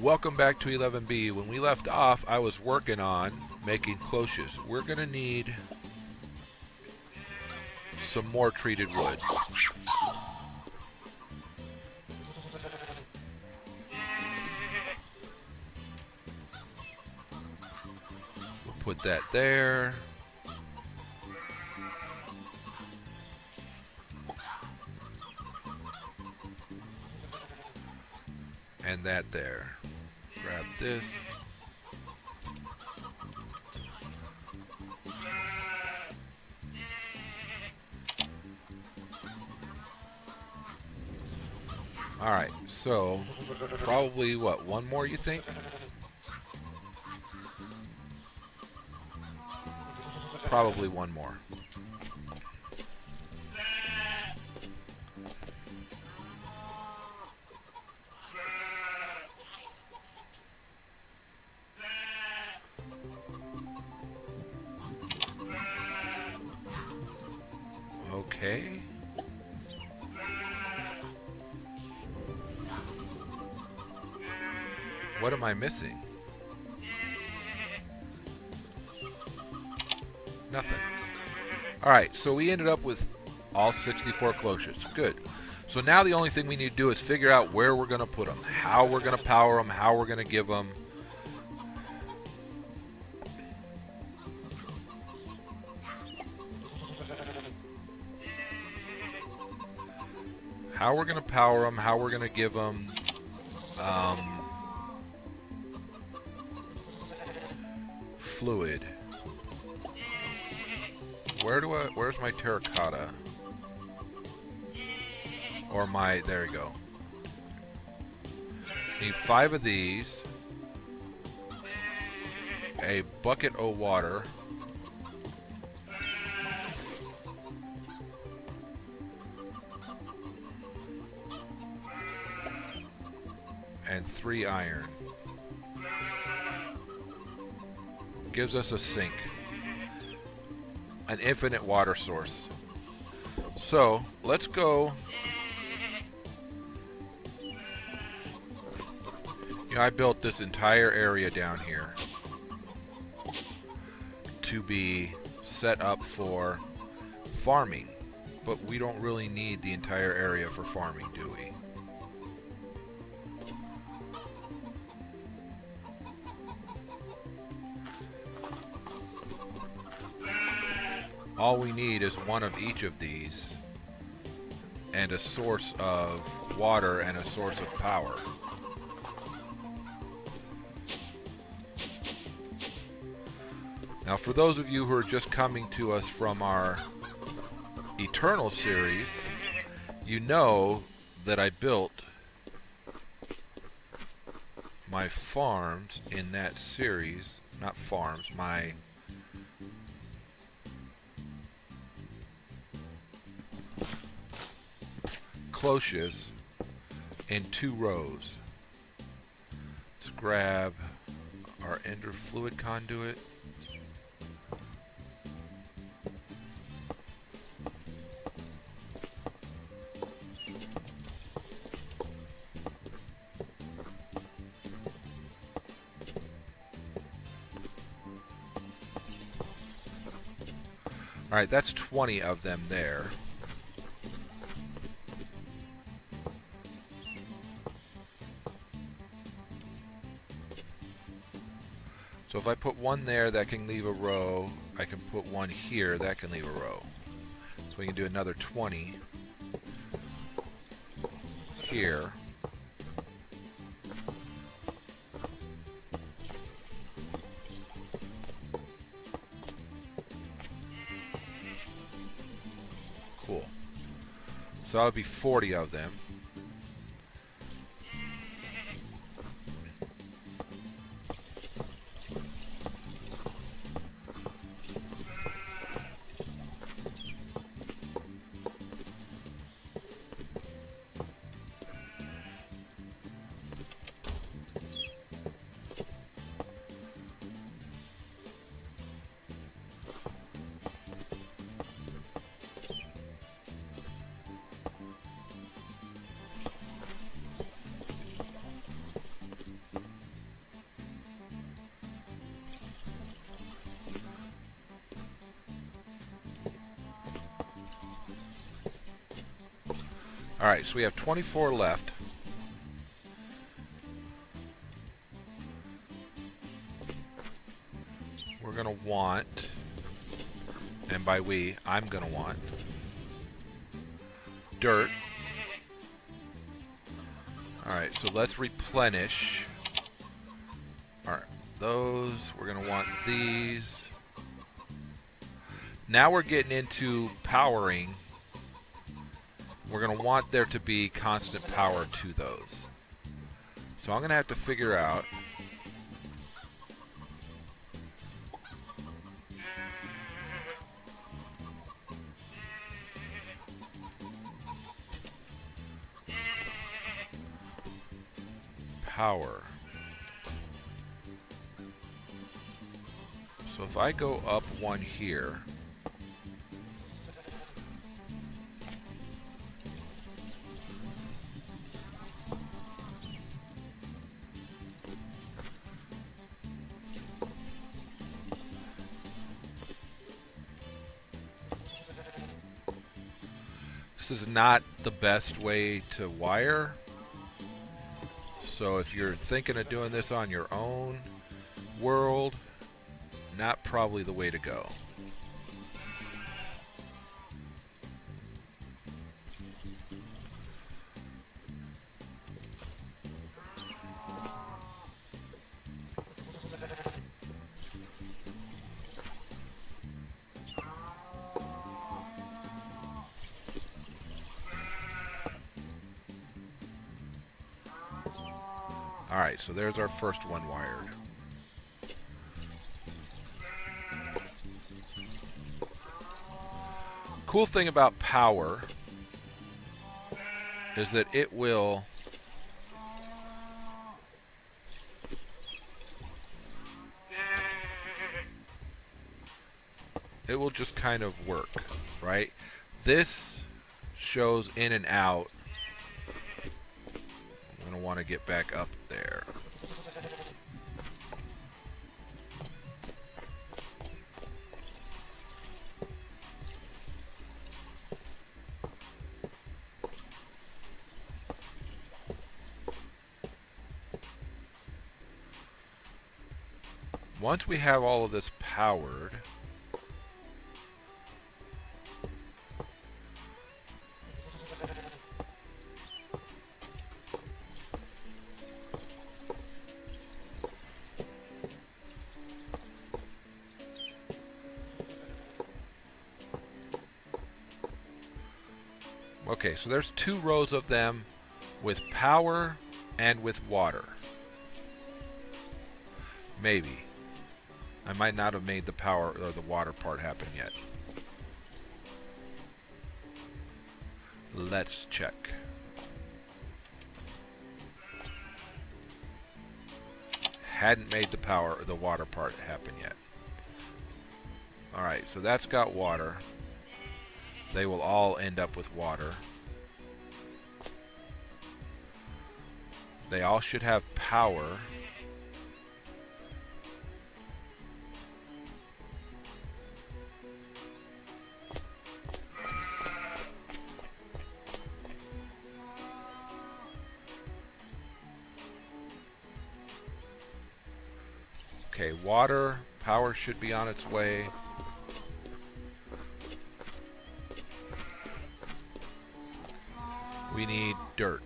Welcome back to 11B. When we left off, I was working on making cloches. We're going to need some more treated wood. We'll put that there. And that there. Grab this. Alright, so probably what, one more you think? Probably one more. Okay. What am I missing? Nothing. Alright, so we ended up with all 64 cloches. Good. So now the only thing we need to do is figure out where we're going to put them, how we're going to power them, how we're going to give them. How we're going to power them, how we're going to give them. Fluid. Where's my terracotta? Or my, there we go. Need 5 of these. A bucket of water. And 3 iron. Gives us a sink. An infinite water source. So, let's go. You know, I built this entire area down here to be set up for farming. But we don't really need the entire area for farming, do we? All we need is one of each of these and a source of water and a source of power. Now for those of you who are just coming to us from our Eternal series, you know that I built my farms in that series, not farms, my cloches in 2 rows. Let's grab our ender fluid conduit. Alright, that's 20 of them there. So if I put one there, that can leave a row. I can put one here, that can leave a row. So we can do another 20 here. Cool. So that would be 40 of them. Alright, so we have 24 left. We're going to want, and by we, I'm going to want, dirt. Alright, so let's replenish. Alright, those. We're going to want these. Now we're getting into powering. We're going to want there to be constant power to those. So I'm going to have to figure out power. So if I go up one here, this is not the best way to wire. So if you're thinking of doing this on your own world, not probably the way to go. Alright, so there's our first one wired. Cool thing about power is that it will just kind of work, right? This shows in and out. I'm going to want to get back up there. Once we have all of this powered, okay, so there's 2 rows of them with power and with water. Maybe. I might not have made the power or the water part happen yet. Let's check. Hadn't made the power or the water part happen yet. Alright, so that's got water. They will all end up with water. They all should have power. Okay, water, power should be on its way. We need dirt.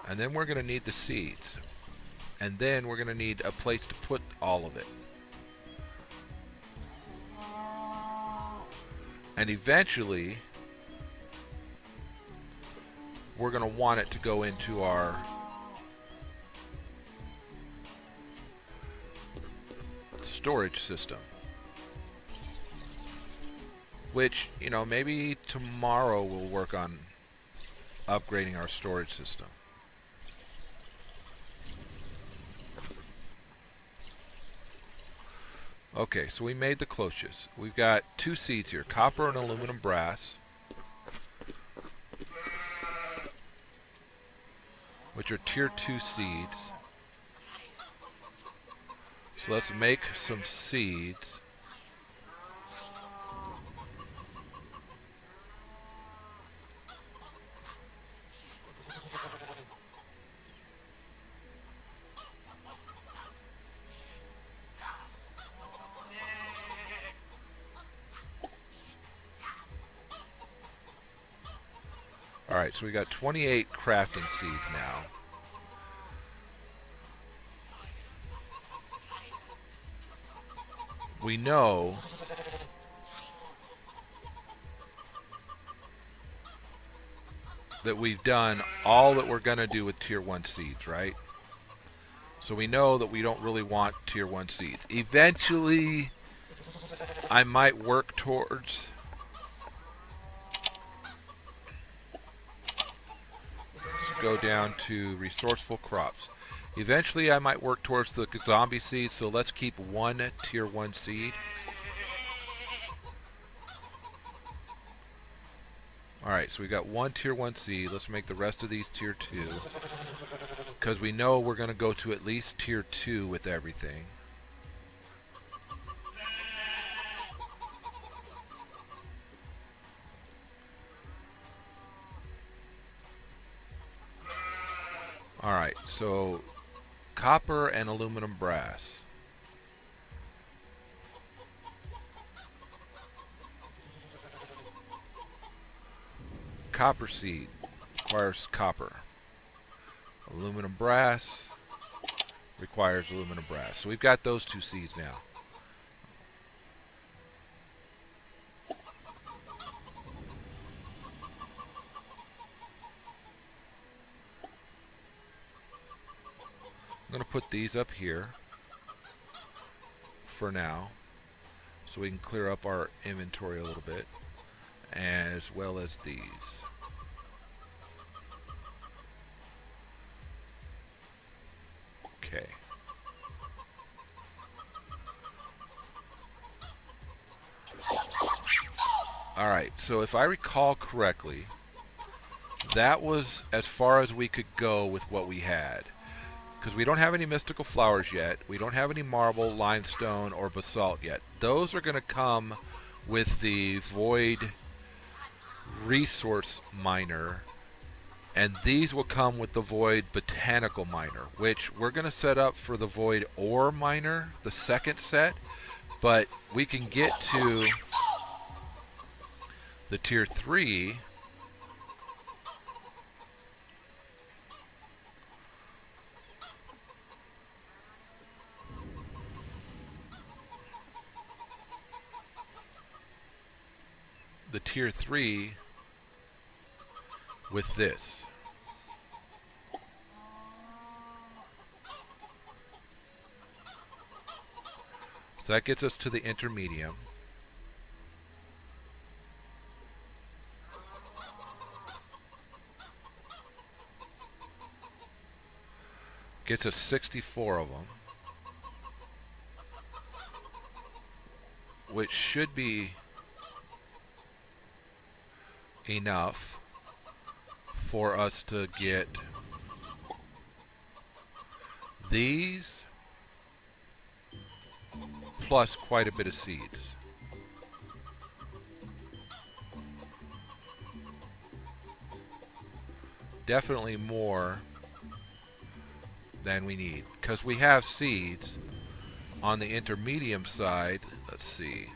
And then we're going to need the seeds. And then we're going to need a place to put all of it. And eventually, we're going to want it to go into our storage system. Which, you know, maybe tomorrow we'll work on upgrading our storage system. Okay, so we made the cloches. We've got 2 seeds here, copper and aluminum brass. which are tier 2 seeds. So let's make some seeds. Alright, so we got 28 crafting seeds now. We know that we've done all that we're going to do with tier 1 seeds, right? So we know that we don't really want tier 1 seeds. Eventually, I might work towards go down to resourceful crops. Eventually I might work towards the zombie seed, so let's keep one tier 1 seed. Alright, so we got one tier 1 seed. Let's make the rest of these tier 2. Because we know we're going to go to at least tier 2 with everything. Alright, so copper and aluminum brass. Copper seed requires copper. Aluminum brass requires aluminum brass. So we've got those 2 seeds now. I'm going to put these up here for now so we can clear up our inventory a little bit, as well as these. Okay. Alright, so if I recall correctly, that was as far as we could go with what we had. Because we don't have any mystical flowers yet. We don't have any marble, limestone, or basalt yet. Those are going to come with the void resource miner. And these will come with the void botanical miner, which we're going to set up for the void ore miner, the second set. But we can get to the tier 3 with this. So that gets us to the intermedium. Gets us 64 of them, which should be enough for us to get these plus quite a bit of seeds. Definitely more than we need, because we have seeds on the intermedium side. Let's see.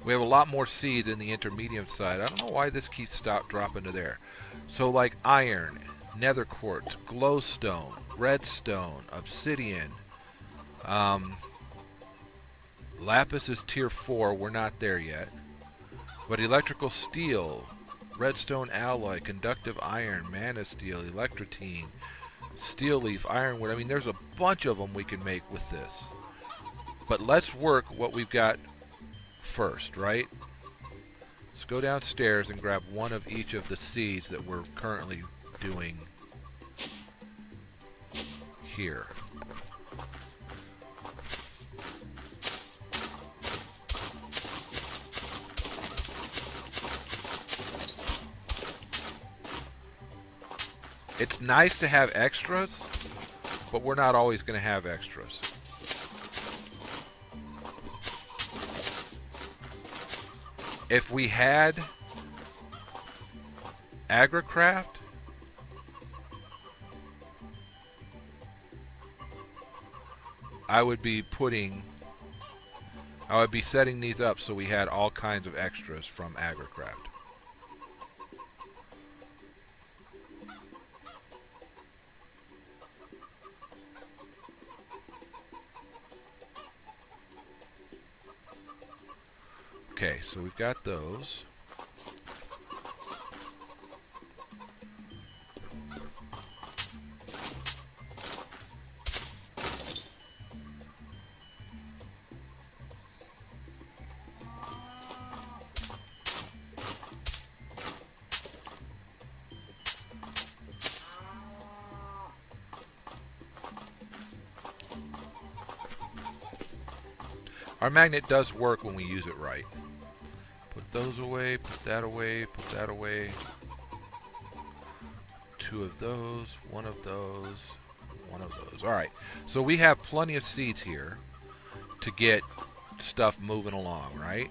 We have a lot more seeds in the intermedium side. I don't know why this keeps dropping to there. So like iron, nether quartz, glowstone, redstone, obsidian. Lapis is tier 4. We're not there yet. But electrical steel, redstone alloy, conductive iron, mana steel, electrotine, steel leaf, ironwood. I mean, there's a bunch of them we can make with this. But let's work what we've got first, right? Let's go downstairs and grab one of each of the seeds that we're currently doing here. It's nice to have extras, but we're not always going to have extras. If we had agricraft, I would be setting these up so we had all kinds of extras from agricraft. Okay, so we've got those. Our magnet does work when we use it right. Put those away, put that away, put that away. 2 of those, 1 of those, 1 of those. Alright, so we have plenty of seeds here to get stuff moving along, right?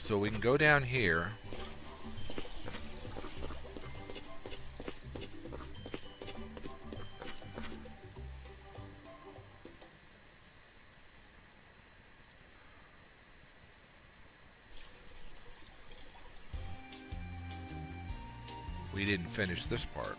So we can go down here. We didn't finish this part.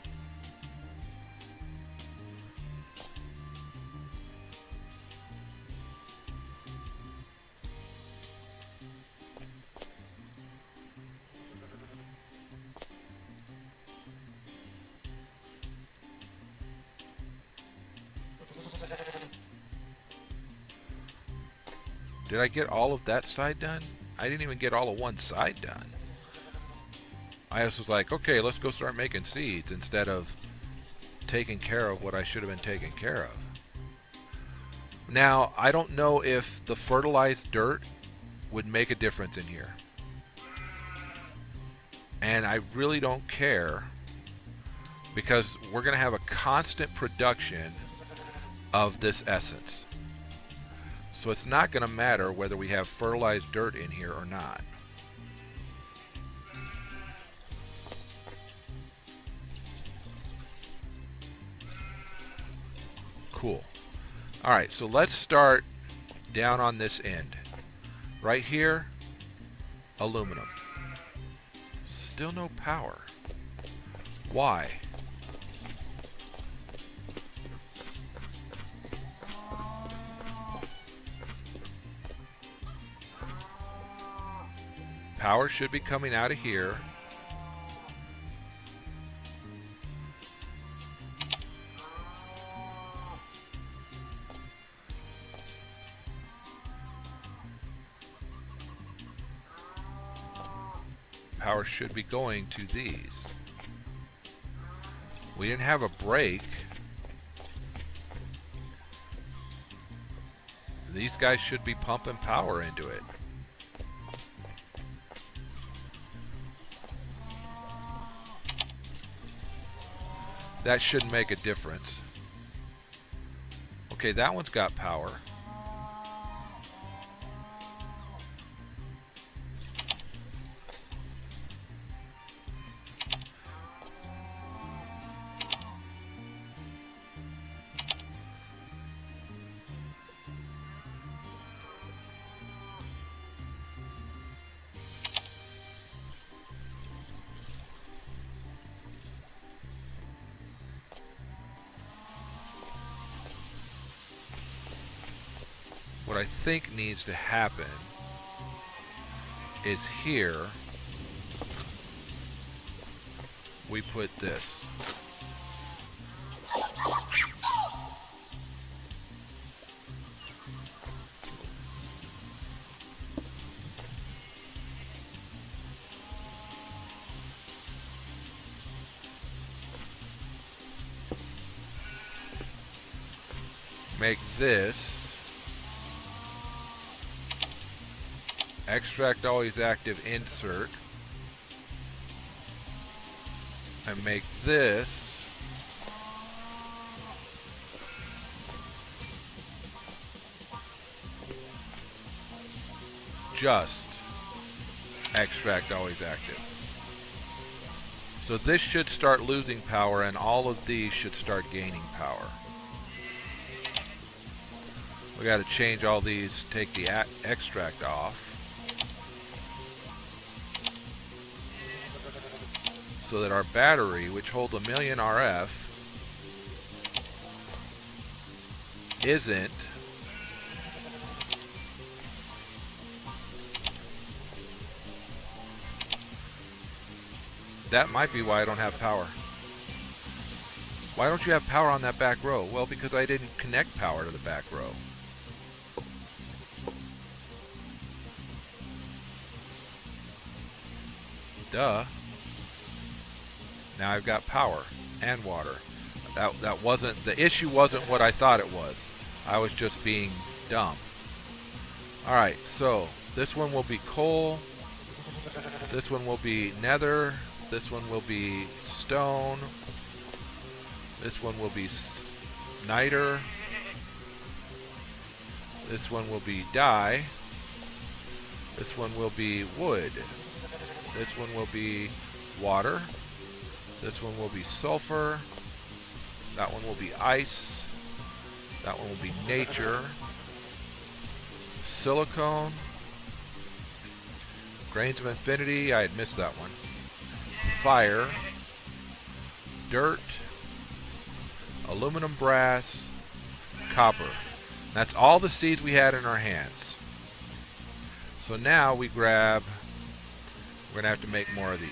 Did I get all of that side done? I didn't even get all of one side done. I just was like, okay, let's go start making seeds instead of taking care of what I should have been taking care of. Now, I don't know if the fertilized dirt would make a difference in here. And I really don't care because we're going to have a constant production of this essence. So it's not going to matter whether we have fertilized dirt in here or not. Cool. Alright, so let's start down on this end. Right here, aluminum. Still no power. Why? Power should be coming out of here. Power should be going to these. We didn't have a break. These guys should be pumping power into it. That should make a difference. Okay, that one's got power. What I think needs to happen is here we put this. Make this extract always active insert, and make this just extract always active. So this should start losing power, and all of these should start gaining power. We got to change all these, take the extract off, so that our battery, which holds 1,000,000 RF, isn't that might be why I don't have power. Why don't you have power on that back row? Well, because I didn't connect power to the back row. Duh. Now I've got power and water. That wasn't the issue. Wasn't what I thought it was. I was just being dumb. All right, so this one will be coal. This one will be nether. This one will be stone. This one will be niter. This one will be dye. This one will be wood. This one will be water. This one will be sulfur. That one will be ice. That one will be nature. Silicone. Grains of infinity. I had missed that one. Fire. Dirt. Aluminum, brass, copper. That's all the seeds we had in our hands. So now we grab, we're going to have to make more of these.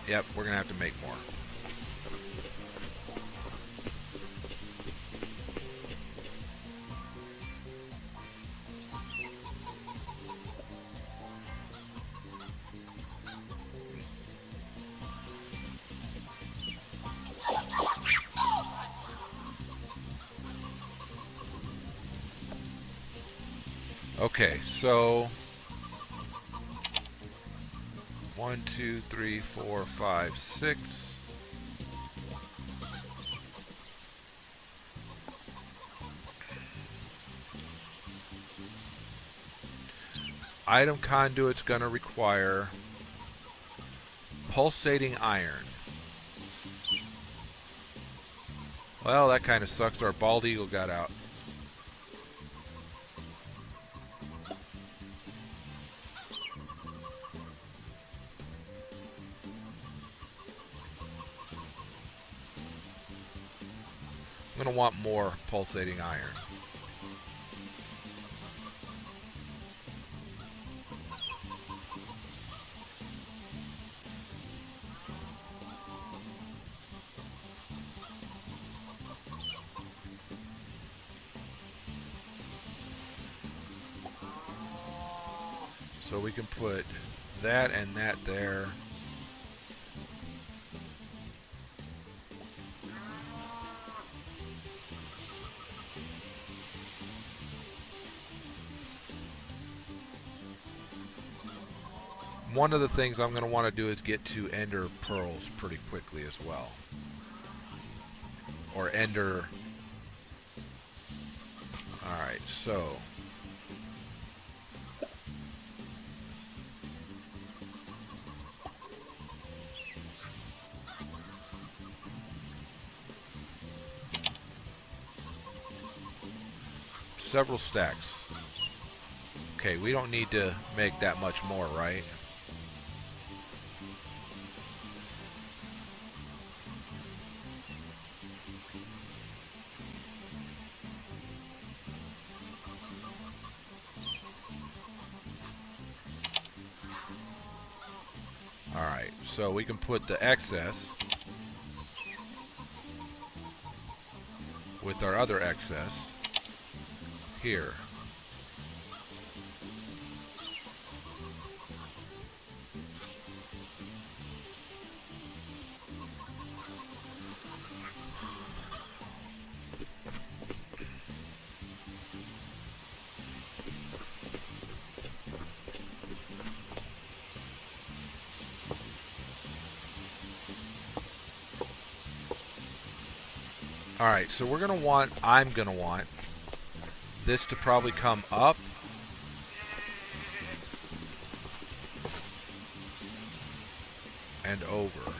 Yep, we're going to have to make more. Okay, so 1, 2, 3, 4, 5, 6. Item conduit's going to require pulsating iron. Well, that kind of sucks. Our bald eagle got out. I'm going to want more pulsating iron. So we can put that and that there. One of the things I'm going to want to do is get to ender pearls pretty quickly as well. Or ender. Alright, so. Several stacks. Okay, we don't need to make that much more, right? Alright, So we can put the excess with our other excess here. Alright, so I'm gonna want this to probably come up and over.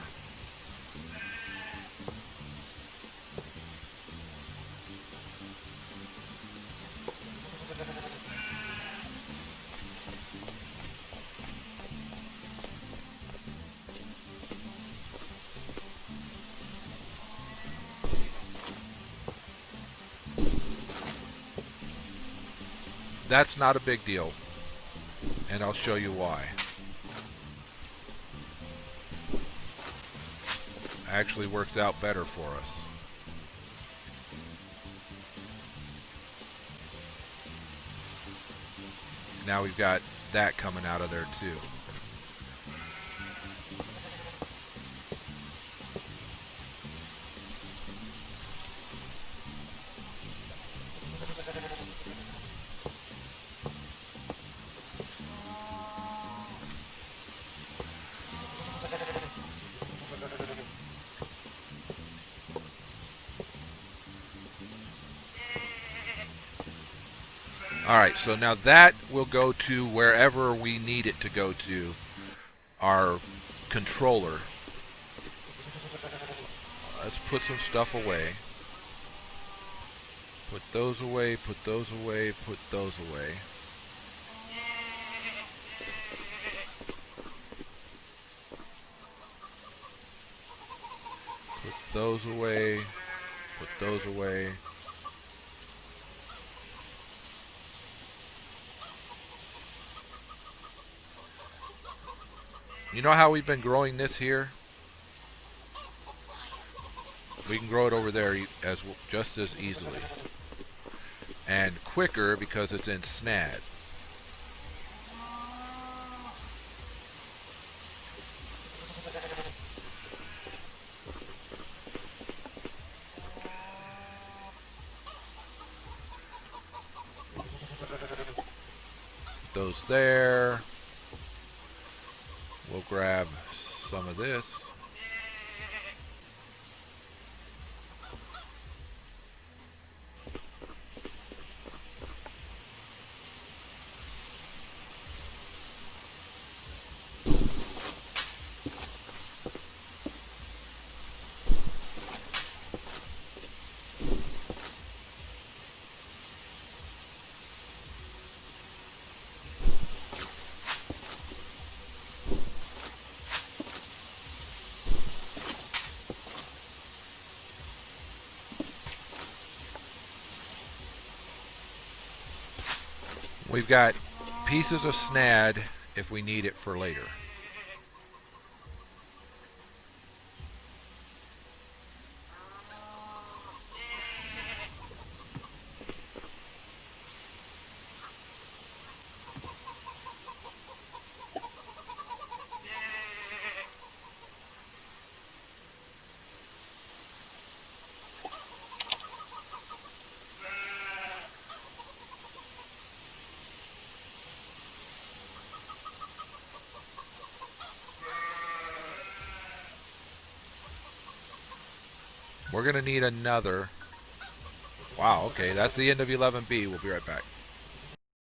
That's not a big deal, and I'll show you why. Actually works out better for us. Now we've got that coming out of there too. Alright, so now that will go to wherever we need it to go to, our controller. Let's put some stuff away. Put those away, put those away, put those away. Put those away, put those away. You know how we've been growing this here? We can grow it over there just as easily. And quicker because it's in snad. Those there. We'll grab some of this. We've got pieces of snad if we need it for later. We're going to need another. Wow, okay, that's the end of 11B. We'll be right back.